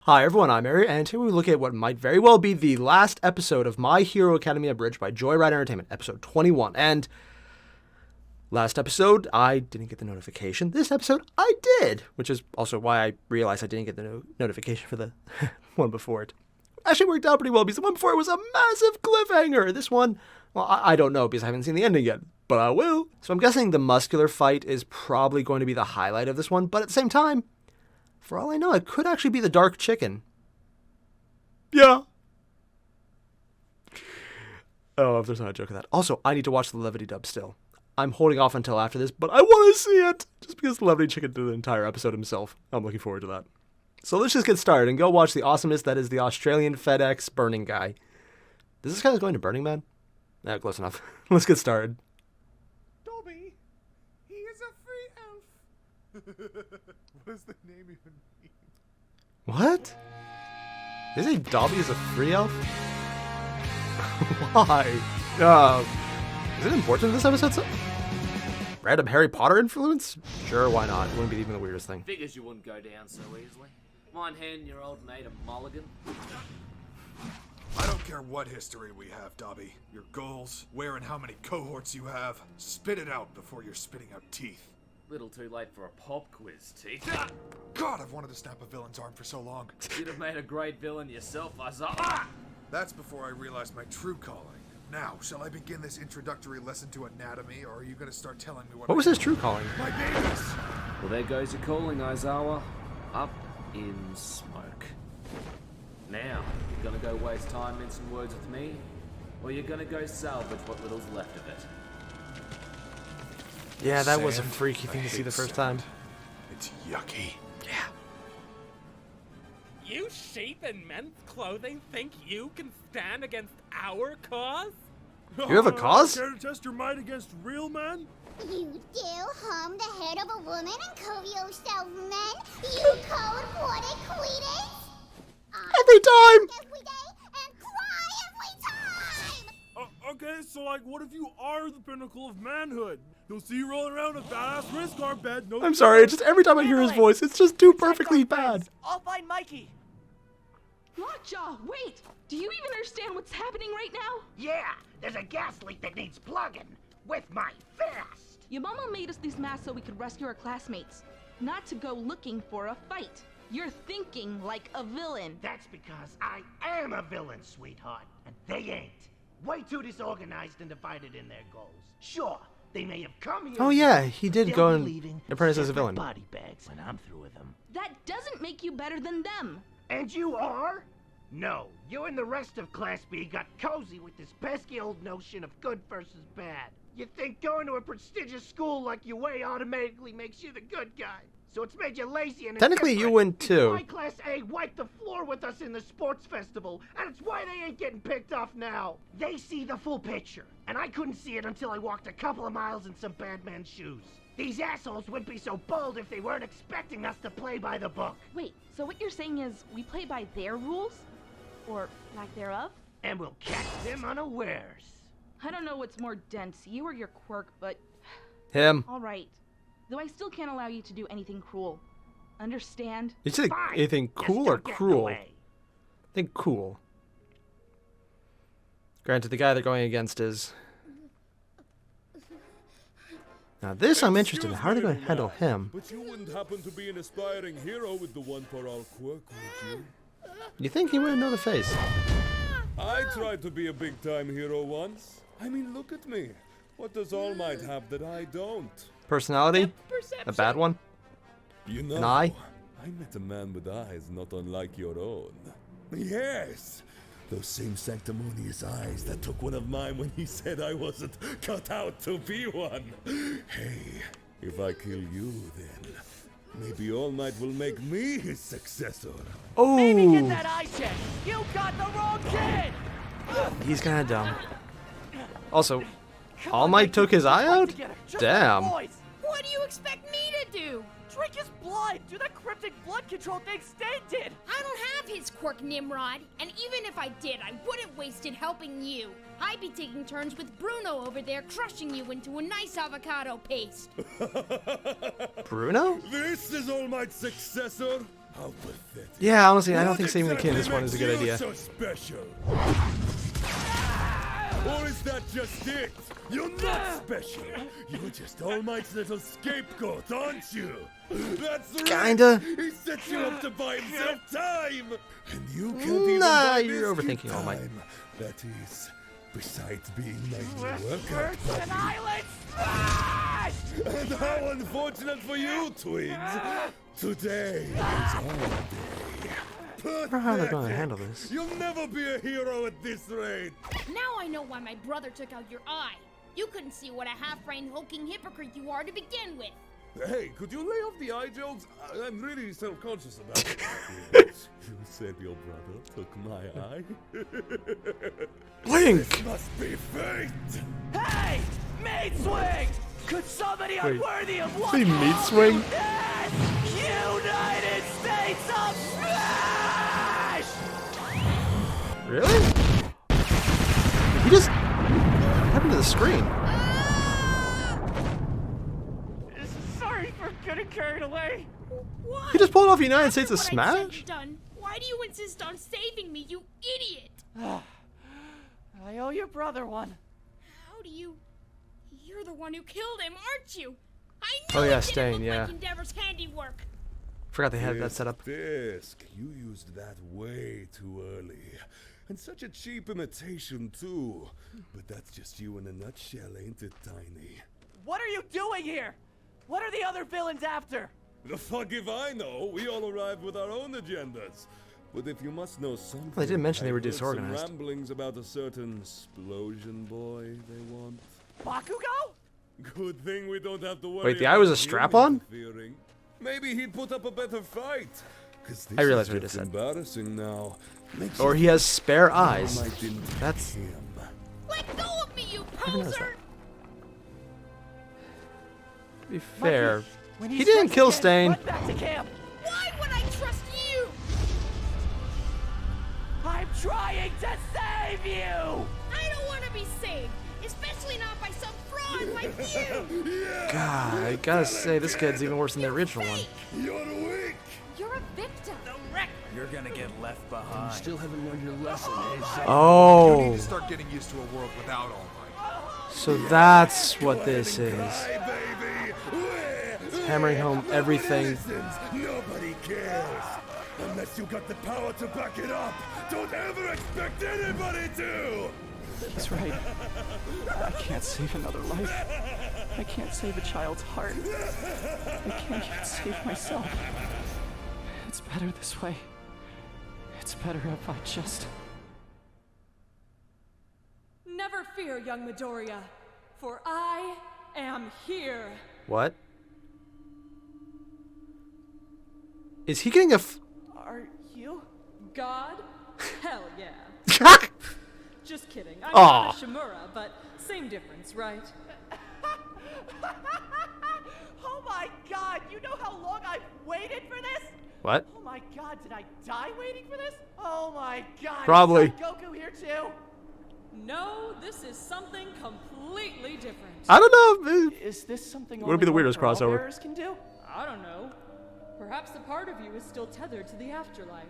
Hi everyone, I'm Airier, and today we look at what might very well be the last episode of My Hero Academia Abridged by Joyride Entertainment, episode 21. And last episode, I didn't get the notification. This episode, I did, which is also why I realized I didn't get the notification for the one before it. Actually worked out pretty well because the one before it was a massive cliffhanger. This one, well, I don't know because I haven't seen the ending yet, but I will. So I'm guessing the muscular fight is probably going to be the highlight of this one, but at the same time, for all I know, it could actually be the dark chicken. Yeah. Oh, if there's not a joke of that. Also, I need to watch the Levity dub still. I'm holding off until after this, but I want to see it. Just because the Levity chicken did the entire episode himself. I'm looking forward to that. So let's just get started and go watch the awesomeness that is the Australian FedEx burning guy. Is this guy going to Burning Man? Yeah, close enough. Let's get started. Dobby, he is a free elf. What does the name even mean? What? They say Dobby is a free elf? Why? Is it important in this episode? Random Harry Potter influence? Sure, why not? It wouldn't be even the weirdest thing. Figures you wouldn't go down so easily. Mind handing your old mate a mulligan? I don't care what history we have, Dobby. Your goals, where and how many cohorts you have. Spit it out before you're spitting out teeth. Little too late for a pop quiz, teeth. God, I've wanted to snap a villain's arm for so long. You'd have made a great villain yourself, Isaiah. That's before I realized my true calling. Now, shall I begin this introductory lesson to anatomy, or are you going to start telling me What was his true calling? My babies! Well, there goes your calling, Aizawa. Up in smoke. Now, you're gonna go waste time mincing words with me, or you're gonna go salvage what little's left of it. Yeah, that was a Sand? freaky thing I to see hate the first sand. time. It's yucky. Yeah. You sheep in men's clothing think you can stand against our cause? You have a cause? Care to test your might against real men? You dare harm the head of a woman and call yourself men? You cold-blooded queenies? Every time! Every day and cry every time! Okay, so like, what if you are the pinnacle of manhood? You'll see you rolling around a badass wrist guard bed. No, I'm sorry, just every time I hear his voice, it's just too perfectly bad. I'll find Mikey. Lockjaw, wait! Do you even understand what's happening right now? Yeah, there's a gas leak that needs plugging. With my fist. Your mama made us these masks so we could rescue our classmates, not to go looking for a fight. You're thinking like a villain. That's because I am a villain, sweetheart, and they ain't. Way too disorganized and divided in their goals. Sure, they may have come here. Oh yeah, he did they'll go be and leaving apprentice as a separate villain. Body bags when I'm through with them. That doesn't make you better than them. And you are? No, you and the rest of Class B got cozy with this pesky old notion of good versus bad. You think going to a prestigious school like UA automatically makes you the good guy. So it's made you lazy and Technically, you indifferent. win It's too. why Class A wiped the floor with us in the sports festival, and it's why they ain't getting picked off now. They see the full picture, and I couldn't see it until I walked a couple of miles in some bad man's shoes. These assholes wouldn't be so bold if they weren't expecting us to play by the book. Wait, so what you're saying is we play by their rules? Or lack thereof? And we'll catch them unawares. I don't know what's more dense, you or your quirk, but Him. alright. Though I still can't allow you to do anything cruel. Understand? You say Fine. anything You're cool still or getting cruel? away. I think cool. Granted, the guy they're going against is... Now this I'm interested in. How are they going to handle him? But you wouldn't happen to be an aspiring hero with the one-for-all quirk, would you? You think he wouldn't know the face? I tried to be a big-time hero once. I mean, look at me. What does All Might have that I don't? Personality? A bad one? You know, An eye? I met a man with eyes not unlike your own. Yes! Those same sanctimonious eyes that took one of mine when he said I wasn't cut out to be one. Hey, if I kill you, then maybe All Might will make me his successor. Oh, eye check. You got the wrong kid. he's kind of dumb. Also, All Might took his eye out? Damn. What do you expect me to do? Drink his blood. Do that cryptic blood control thing Stan did. I don't have his quirk, Nimrod. And even if I did, I wouldn't waste it helping you. I'd be taking turns with Bruno over there, crushing you into a nice avocado paste. Bruno? This is All Might's successor. How pathetic. Yeah, honestly, I don't What think saving the kid in this one exactly is a good makes idea. you so special? Or is that just it? You're not special. You're just All Might's little scapegoat, aren't you? That's right. Kinda. He set you up to buy himself time. And you can't even Nah, buy you're this overthinking kid All Might. time. That is, besides being my new workout buddy. Island smash! And how unfortunate for you, twins. Today is our day. I don't know how they're going to handle this. You'll never be a hero at this rate. Now I know why my brother took out your eye. You couldn't see what a half-brained hulking hypocrite you are to begin with. Hey, could you lay off the eye jokes? I'm really self-conscious about it. You said your brother took my eye? Blink! This must be fate! Hey! Meat swing! Could somebody unworthy of one See meat swing? United States of Smash! Really? He just... What happened to the screen? Sorry for getting carried away. Why? He just pulled off United States of After what I said Smash? and done, why do you insist on saving me, you idiot? I owe your brother one. How do you... You're the one who killed him, aren't you? I Oh, knew yeah, it didn't Stain, look yeah. like Endeavor's handiwork. Forgot they had that set up. Disc, you used that way too early. And such a cheap imitation, too. But that's just you in a nutshell, ain't it, Tiny? What are you doing here? What are the other villains after? The fuck if I know? We all arrived with our own agendas. But if you must know something, Well, they did mention they I were heard disorganized. Some ramblings about a certain explosion boy they want. Bakugo? Good thing we don't have to worry. Wait, the eye was a about him strap-on? interfering. Maybe he'd put up a better fight. 'Cause this I realize is what he just just said. embarrassing now. Makes Or you he has spare All eyes. Might didn't take That's... him. Let go of me, you never noticed poser! To be fair, When he didn't strikes kill again, Stain. run back to camp. Why would I trust you? I'm trying to save you. I don't want to be saved, especially not by some fraud like you. God, I gotta say, this kid's even worse than the original one. You're weak. You're a victim. You're gonna get left behind. You still haven't learned your lesson, eh? You need Oh, to start getting used to a world without All Might. so that's what this is. Hi, baby. Where? Hammering home everything. Citizens, nobody cares. Unless you got the power to back it up. Don't ever expect anybody to. He's right. I can't save another life. I can't save a child's heart. I can't even save myself. It's better this way. It's better if I just... Never fear, young Midoriya, for I am here. What? Is he getting a Are you? God? Hell yeah. Just kidding. I'm Aw. not a Shimura, but same difference, right? Oh my god, you know how long I've waited for this? What? Oh my god, did I die waiting for this? Oh my god. Probably. Is Goku here too? No, this is something completely different. I don't know. Is this something Would it be the only weirdest one crossover? bearers can do? I don't know. Perhaps a part of you is still tethered to the afterlife.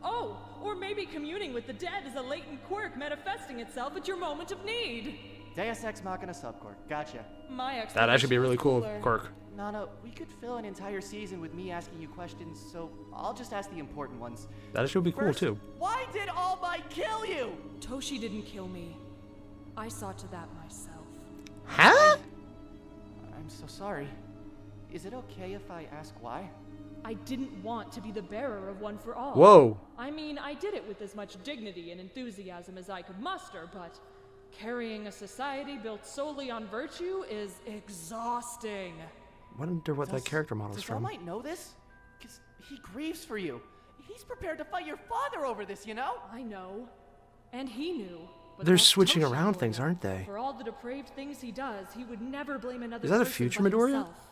Oh, or maybe communing with the dead is a latent quirk manifesting itself at your moment of need. Deus Ex Machina subquirk. Gotcha. My That'd actually be a really cool cooler. quirk. Nana, we could fill an entire season with me asking you questions, so I'll just ask the important ones. That actually would be cool First, too. why did All Might kill you? Toshi didn't kill me. I saw to that myself. Huh? I'm so sorry. Is it okay if I ask why? I didn't want to be the bearer of One for All. Whoa. I mean, I did it with as much dignity and enthusiasm as I could muster, but carrying a society built solely on virtue is exhausting. Wonder what that character model's Does All from. Might know this? Because he grieves for you. He's prepared to fight your father over this, you know? I know. And he knew. But They're that's switching Toshi around Midoriya. things, aren't they? For all the depraved things he does, he would never blame another Is that a person future but Midoriya? himself.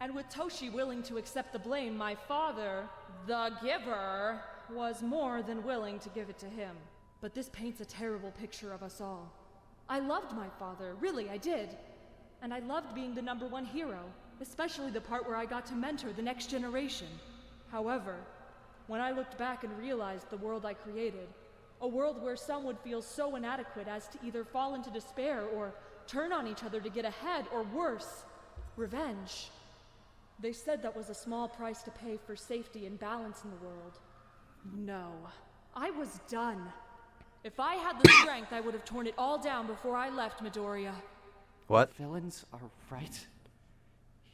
And with Toshi willing to accept the blame, my father, the giver, was more than willing to give it to him. But this paints a terrible picture of us all. I loved my father, really I did. And I loved being the #1 hero, especially the part where I got to mentor the next generation. However, when I looked back and realized the world I created, a world where some would feel so inadequate as to either fall into despair or turn on each other to get ahead, or worse, revenge. They said that was a small price to pay for safety and balance in the world. No, I was done. If I had the strength, I would have torn it all down before I left Midoriya. What? Villains are right.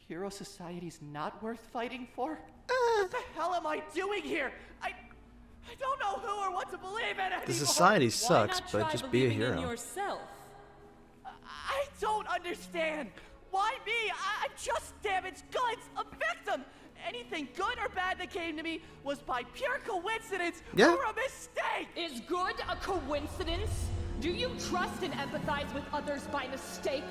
Hero Society's not worth fighting for? What the hell am I doing here? I don't know who or what to believe in anymore. The society sucks, Why not but try just be a believing in hero. yourself? I don't understand. Why me? I'm just damaged goods, a victim. Anything good or bad that came to me was by pure coincidence or a mistake. Is good a coincidence? Do you trust and empathize with others by mistake?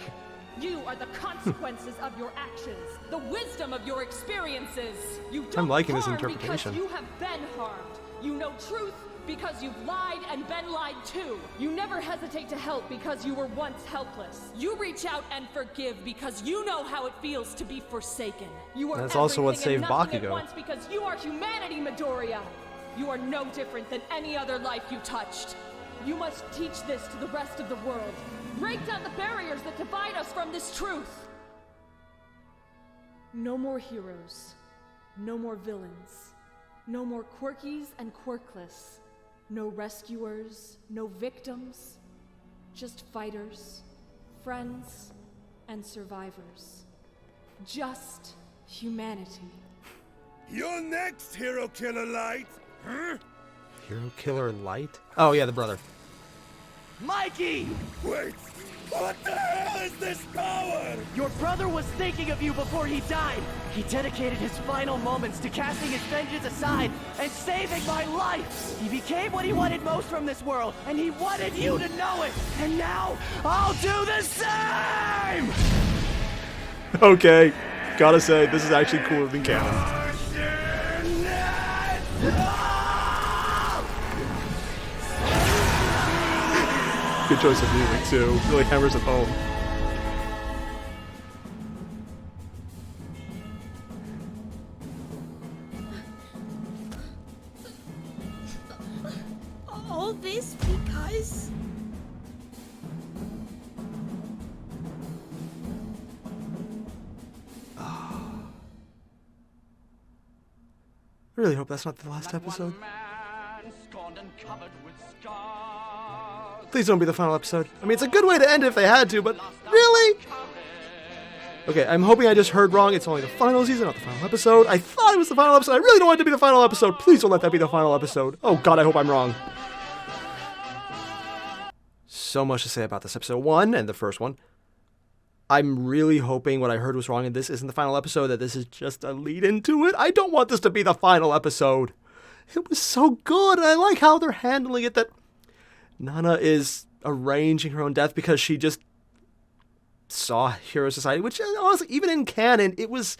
You are the consequences of your actions, the wisdom of your experiences. You don't I'm liking this harm interpretation. because you have been harmed. You know truth because you've lied and been lied to. You never hesitate to help because you were once helpless. You reach out and forgive because you know how it feels to be forsaken. You are That's also what everything saved and nothing Bakugo. at once because you are humanity, Midoriya. You are no different than any other life you touched. You must teach this to the rest of the world. Break down the barriers that divide us from this truth. No more heroes. No more villains. No more quirkies and quirkless. No rescuers, no victims. Just fighters, friends, and survivors. Just humanity. You're next, Hero Killer Light! Huh? Hero Killer Light? Oh, yeah, the brother. Mikey! Wait! What the hell is this power? Your brother was thinking of you before he died. He dedicated his final moments to casting his vengeance aside and saving my life. He became what he wanted most from this world, and he wanted you to know it. And now, I'll do the same! Okay, gotta say, this is actually cooler than canon. Good choice of music, too. Really hammers it home. All this because... I really hope that's not the last episode. Please don't be the final episode. I mean, it's a good way to end it if they had to, but really? Okay, I'm hoping I just heard wrong. It's only the final season, not the final episode. I thought it was the final episode. I really don't want it to be the final episode. Please don't let that be the final episode. Oh god, I hope I'm wrong. So much to say about this episode 1 and the first one. I'm really hoping what I heard was wrong and this isn't the final episode, that this is just a lead into it. I don't want this to be the final episode. It was so good, and I like how they're handling it, that Nana is arranging her own death because she just saw Hero Society, which honestly, even in canon, it was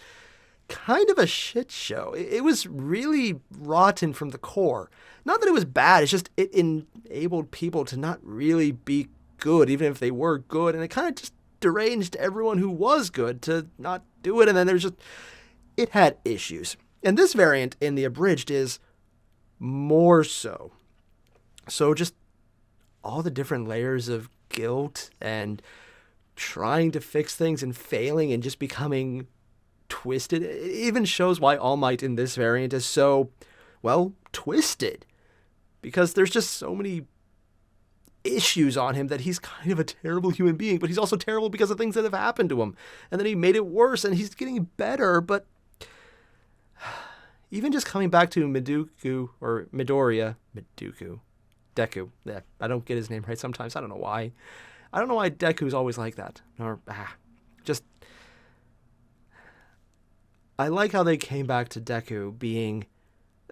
kind of a shit show. It was really rotten from the core. Not that it was bad, it's just it enabled people to not really be good, even if they were good, and it kind of just deranged everyone who was good to not do it, and then there's just, it had issues. And this variant in the Abridged is more so. So just all the different layers of guilt and trying to fix things and failing and just becoming twisted. It even shows why All Might in this variant is so, well, twisted. Because there's just so many issues on him that he's kind of a terrible human being, but he's also terrible because of things that have happened to him. And then he made it worse, and he's getting better, but even just coming back to Midoriya, Deku. Yeah, I don't get his name right sometimes. I don't know why. I don't know why Deku's always like that. Or, just... I like how they came back to Deku being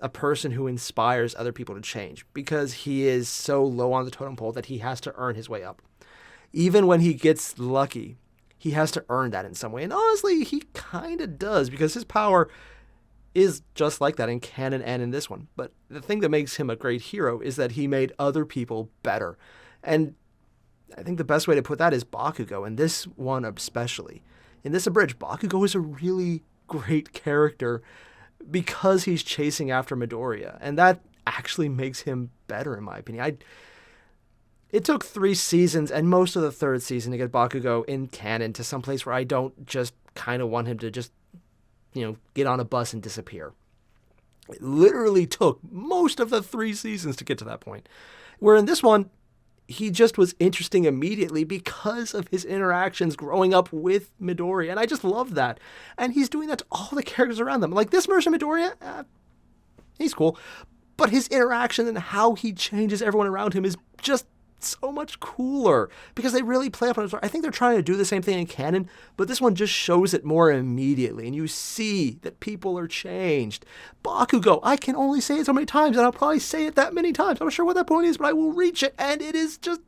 a person who inspires other people to change, because he is so low on the totem pole that he has to earn his way up. Even when he gets lucky, he has to earn that in some way. And honestly, he kind of does, because his power is just like that in canon and in this one. But the thing that makes him a great hero is that he made other people better. And I think the best way to put that is Bakugo, and this one especially. In this Abridged, Bakugo is a really great character because he's chasing after Midoriya. And that actually makes him better, in my opinion. It took 3 seasons and most of the 3rd season to get Bakugo in canon to some place where I don't just kind of want him to just, get on a bus and disappear. It literally took most of the 3 seasons to get to that point. Where in this one, he just was interesting immediately because of his interactions growing up with Midoriya. And I just love that. And he's doing that to all the characters around them. Like this version of Midoriya, he's cool. But his interaction and how he changes everyone around him is just so much cooler because they really play up on it. I think they're trying to do the same thing in canon, but this one just shows it more immediately, and you see that people are changed. Bakugo, I can only say it so many times, and I'll probably say it that many times. I'm not sure what that point is, but I will reach it, and it is just...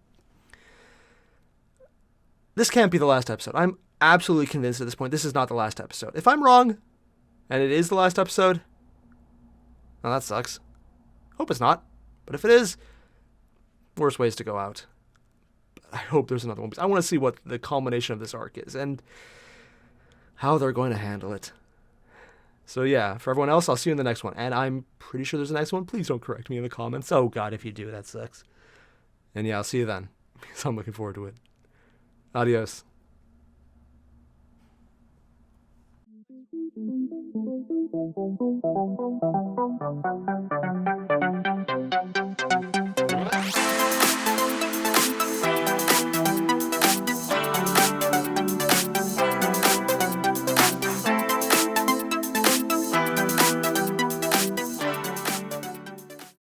This can't be the last episode. I'm absolutely convinced at this point this is not the last episode. If I'm wrong, and it is the last episode, well, that sucks. Hope it's not, but if it is, worse ways to go out. I hope there's another one, because I want to see what the culmination of this arc is and how they're going to handle it. So yeah, for everyone else, I'll see you in the next one. And I'm pretty sure there's a next one. Please don't correct me in the comments. Oh God, if you do, that sucks. And yeah, I'll see you then, because I'm looking forward to it. Adios. Thank you.